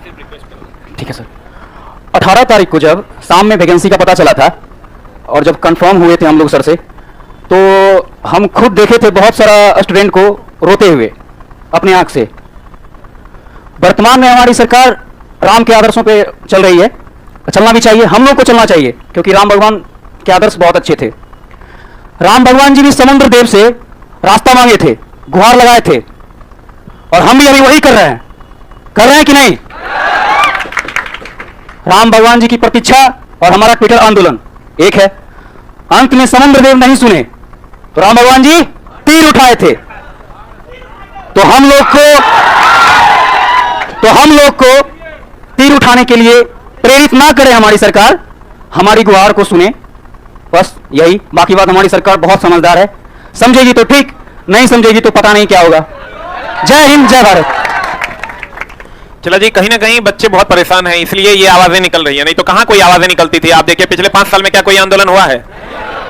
ठीक है सर। 18 तारीख को जब शाम में वैकेंसी का पता चला था और जब कंफर्म हुए थे हम लोग सर से, तो हम खुद देखे थे बहुत सारा स्टूडेंट को रोते हुए अपने आंख से। वर्तमान में हमारी सरकार राम के आदर्शों पे चल रही है, चलना भी चाहिए, हम लोग को चलना चाहिए, क्योंकि राम भगवान के आदर्श बहुत अच्छे थे। राम भगवान जी भी समुद्र देव से रास्ता मांगे थे, गुहार लगाए थे, और हम भी अभी वही कर रहे हैं कि नहीं? राम भगवान जी की प्रतीक्षा और हमारा ट्विटर आंदोलन एक है। अंत में समुद्र देव नहीं सुने तो राम भगवान जी तीर उठाए थे। तो हम लोग को तीर उठाने के लिए प्रेरित ना करे हमारी सरकार, हमारी गुहार को सुने, बस यही। बाकी बात हमारी सरकार बहुत समझदार है, समझेगी तो ठीक, नहीं समझेगी तो पता नहीं क्या होगा। जय हिंद, जय भारत। चला जी, कहीं ना कहीं बच्चे बहुत परेशान हैं, इसलिए ये आवाजें निकल रही है, नहीं तो कहां कोई आवाजें निकलती थी। आप देखिए पिछले 5 साल में क्या कोई आंदोलन हुआ है?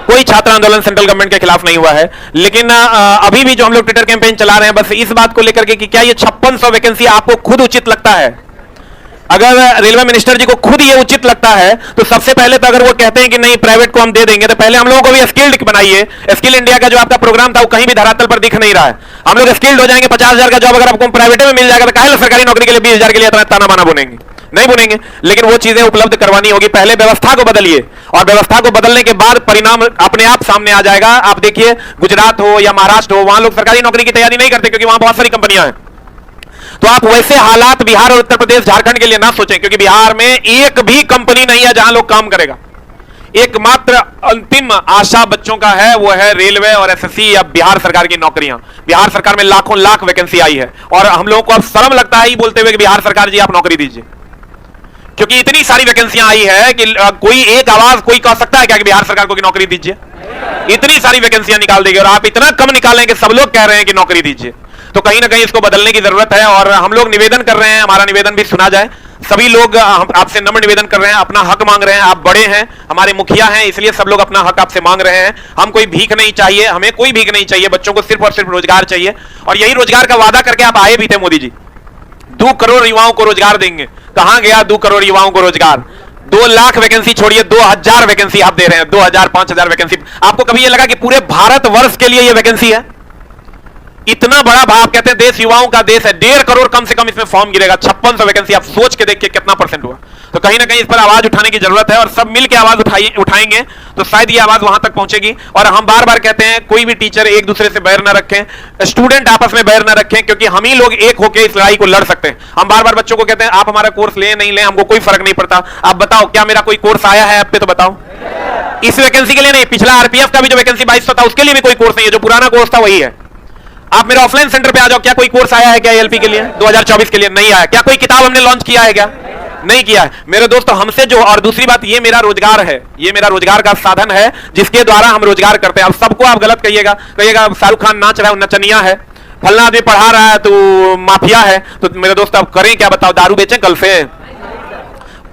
कोई छात्र आंदोलन सेंट्रल गवर्नमेंट के खिलाफ नहीं हुआ है। लेकिन अभी भी जो हम लोग ट्विटर कैंपेन चला रहे हैं बस इस बात को लेकर के कि क्या ये 5600 वैकेंसी आपको खुद उचित लगता है? अगर रेलवे मिनिस्टर जी को खुद ये उचित लगता है तो सबसे पहले तो अगर वो कहते हैं कि नहीं प्राइवेट को हम दे देंगे, तो पहले हम लोगों को भी स्किल्ड बनाइए। स्किल इंडिया का जो आपका प्रोग्राम था वो कहीं भी धरातल पर दिख नहीं रहा है। हम लोग स्किल्ड हो जाएंगे, 50,000 का जॉब अगर आपको प्राइवेट में मिल जाएगा तो काहे सरकारी नौकरी के लिए 20,000 के लिए ताना बाना बुनेंगे? नहीं बुनेंगे। लेकिन वो चीजें उपलब्ध करवानी होगी, पहले व्यवस्था को बदलिए, और व्यवस्था को बदलने के बाद परिणाम अपने आप सामने आ जाएगा। आप देखिए गुजरात हो या महाराष्ट्र हो, वहां लोग सरकारी नौकरी की तैयारी नहीं करते क्योंकि वहां बहुत सारी कंपनियां हैं। तो आप वैसे हालात बिहार और उत्तर प्रदेश झारखंड के लिए ना सोचें, क्योंकि बिहार में एक भी कंपनी नहीं है जहां लोग काम करेगा। एकमात्र अंतिम आशा बच्चों का है वो है रेलवे और एसएससी या बिहार सरकार की नौकरियां। बिहार सरकार में लाखों लाख वैकेंसी आई है और हम लोगों को अब शर्म लगता है ही बोलते हुए कि बिहार सरकार जी आप नौकरी दीजिए, क्योंकि इतनी सारी वैकेंसियां आई है कि कोई एक आवाज कोई कह सकता है क्या कि बिहार सरकार को की नौकरी दीजिए? इतनी सारी वैकेंसियां निकाल देगी और आप इतना कम निकालें कि सब लोग कह रहे हैं कि नौकरी दीजिए। तो कहीं ना कहीं इसको बदलने की जरूरत है और हम लोग निवेदन कर रहे हैं, हमारा निवेदन भी सुना जाए। सभी लोग आपसे नम्र निवेदन कर रहे हैं, अपना हक मांग रहे हैं। आप बड़े हैं, हमारे मुखिया हैं, इसलिए सब लोग अपना हक आपसे मांग रहे हैं। हम कोई भीख नहीं चाहिए, हमें कोई भीख नहीं चाहिए, बच्चों को सिर्फ और सिर्फ रोजगार चाहिए। और यही रोजगार का वादा करके आप आए भी थे मोदी जी, 2 करोड़ युवाओं को रोजगार देंगे। कहां गया 2 करोड़ युवाओं को रोजगार? 2 लाख वैकेंसी छोड़िए, 2000 वैकेंसी आप दे रहे हैं, 2000 5000 वैकेंसी। आपको कभी ये लगा कि पूरे भारत वर्ष के लिए ये वैकेंसी है? इतना बड़ा भाव, कहते हैं देश युवाओं का देश है, 1.5 करोड़ कम से कम इसमें फॉर्म गिरेगा। 5600 वैकेंसी, आप सोच के देखिए कितना परसेंट हुआ। तो कहीं ना कहीं इस पर आवाज उठाने की जरूरत है और सब मिलकर आवाज उठाएंगे तो शायद ये आवाज वहां तक पहुंचेगी। और हम बार बार कहते हैं कोई भी टीचर एक दूसरे से बैर ना रखें, स्टूडेंट आपस में बैर ना रखें, क्योंकि हम ही लोग एक होकर इस लड़ाई को लड़ सकते हैं। हम बार बार बच्चों को कहते हैं आप हमारा कोर्स ले नहीं ले हमको कोई फर्क नहीं पड़ता, आप बताओ क्या मेरा कोई कोर्स आया है आप पे? तो बताओ। इस वैकेंसी के लिए नहीं, पिछला आरपीएफ का भी जो वैकेंसी 2200 था उसके लिए भी कोई कोर्स नहीं है, जो पुराना कोर्स था वही है। आप मेरे ऑफलाइन सेंटर पे आ जाओ, क्या कोई कोर्स आया है क्या एलपी के लिए 2024 के लिए? नहीं आया। क्या कोई किताब हमने लॉन्च किया है क्या? नहीं किया है। मेरे दोस्तों हमसे जो, और दूसरी बात ये मेरा रोजगार है, ये मेरा रोजगार का साधन है जिसके द्वारा हम रोजगार करते हैं। अब सबको आप गलत कहिएगा शाहरुख खान नाच रहा है नचनिया है, फलना आदमी पढ़ा रहा है तो माफिया है। तो मेरे दोस्त अब करें क्या बताओ? दारू बेचें कल से?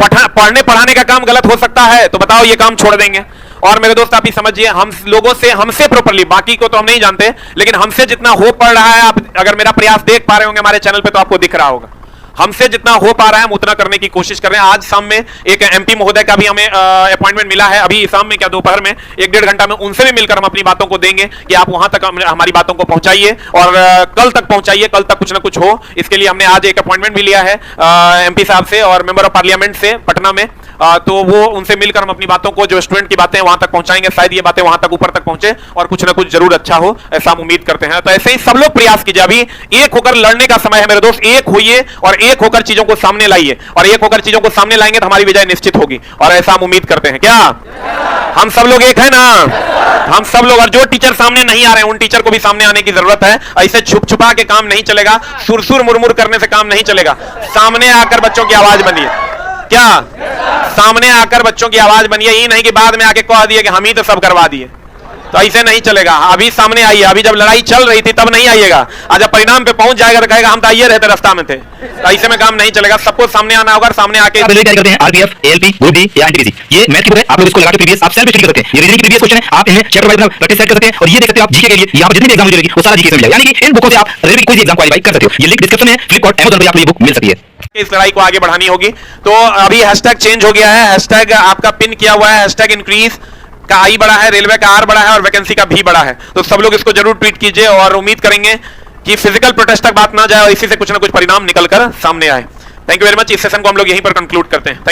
पढ़ने पढ़ाने का काम गलत हो सकता है तो बताओ ये काम छोड़ देंगे? और मेरे दोस्त आप ही समझिए, हम लोगों से, हमसे प्रॉपर्ली, बाकी को तो हम नहीं जानते, लेकिन हमसे जितना हो पड़ रहा है, आप अगर मेरा प्रयास देख पा रहे होंगे हमारे चैनल पे तो आपको दिख रहा होगा। हमसे जितना हो पा रहा है हम उतना करने की कोशिश कर रहे हैं। आज शाम में एक एमपी महोदय का भी हमें अपॉइंटमेंट मिला है, अभी शाम में क्या दोपहर में 1-1.5 घंटा में उनसे भी मिलकर हम अपनी बातों को देंगे कि आप वहां तक हमारी बातों को पहुंचाइए और कल तक पहुंचाइए, कल तक कुछ ना कुछ हो। इसके लिए हमने आज एक अपॉइंटमेंट भी लिया है एमपी साहब से और मेंबर ऑफ पार्लियामेंट से पटना में। तो वो उनसे मिलकर हम अपनी बातों को, जो स्टूडेंट की बातें वहां तक पहुंचाएंगे, शायद ये बातें वहां तक ऊपर तक पहुंचे और कुछ ना कुछ जरूर अच्छा हो, ऐसा हम उम्मीद करते हैं। तो ऐसे ही सब लोग प्रयास कीजिए, अभी एक होकर लड़ने का समय है मेरे दोस्त। एक होइए और एक होकर चीजों को सामने लाइए, और एक होकर चीजों को सामने लाएंगे तो हमारी विजय निश्चित होगी, और ऐसा हम उम्मीद करते हैं। क्या हम सब लोग एक है ना? हम सब लोग, और जो टीचर सामने नहीं आ रहे हैं उन टीचर को भी सामने आने की जरूरत है। ऐसे छुप छुपा के काम नहीं चलेगा, सुरसुर मुरमुर करने से काम नहीं चलेगा। सामने आकर बच्चों की आवाज बनिए। क्या सामने आकर बच्चों की आवाज बनिए, ये नहीं कि बाद में आके कह दिए कि हम ही तो सब करवा दिए, तो ऐसे नहीं चलेगा। अभी सामने आइए, अभी जब लड़ाई चल रही थी तब नहीं आइएगा, आज जब परिणाम पे पहुंच जाएगा तो कहेगा हम तो आइए रहते रास्ता में थे। तो ऐसे में काम नहीं चलेगा, सबको सामने आना होगा। सामने आके करते हैं आरपीएफ, एएलपी, ग्रुप डी या एनटीपीसी, ये मैथ की बुक है, आप लोग इसको लगा के प्रीवियस आप सेल्फ स्टडी कर सकते हैं। ये रीजनिंग की प्रीवियस क्वेश्चन है, आप इन्हें चैप्टर वाइज प्रैक्टिस कर सकते हैं और ये देख सकते हैं आप जीके के लिए यहां पर जितनी भी एग्जाम मिलेगी वो सारा जीके से मिल जाएगा। यानी कि इन बुकों से आप रेलवे की कोई भी एग्जाम क्वालीफाई कर सकते हो। ये लिंक डिस्क्रिप्शन में, फ्लिपकार्ट, Amazon पर आपको ये बुक मिल सकती है। इस लड़ाई को आगे बढ़ानी होगी। तो अभी हैशटैग चेंज हो गया है, हैशटैग आपका पिन किया हुआ है, हैशटैग इंक्रीज का आई बड़ा है, रेलवे का आर बड़ा है और वैकेंसी का भी बड़ा है। तो सब लोग इसको जरूर ट्वीट कीजिए और उम्मीद करेंगे कि फिजिकल प्रोटेस्ट तक बात ना जाए और इसी से कुछ ना कुछ परिणाम निकल कर सामने आए। Thank you very much. इस सेशन को हम लोग यहीं पर कंक्लूड करते हैं।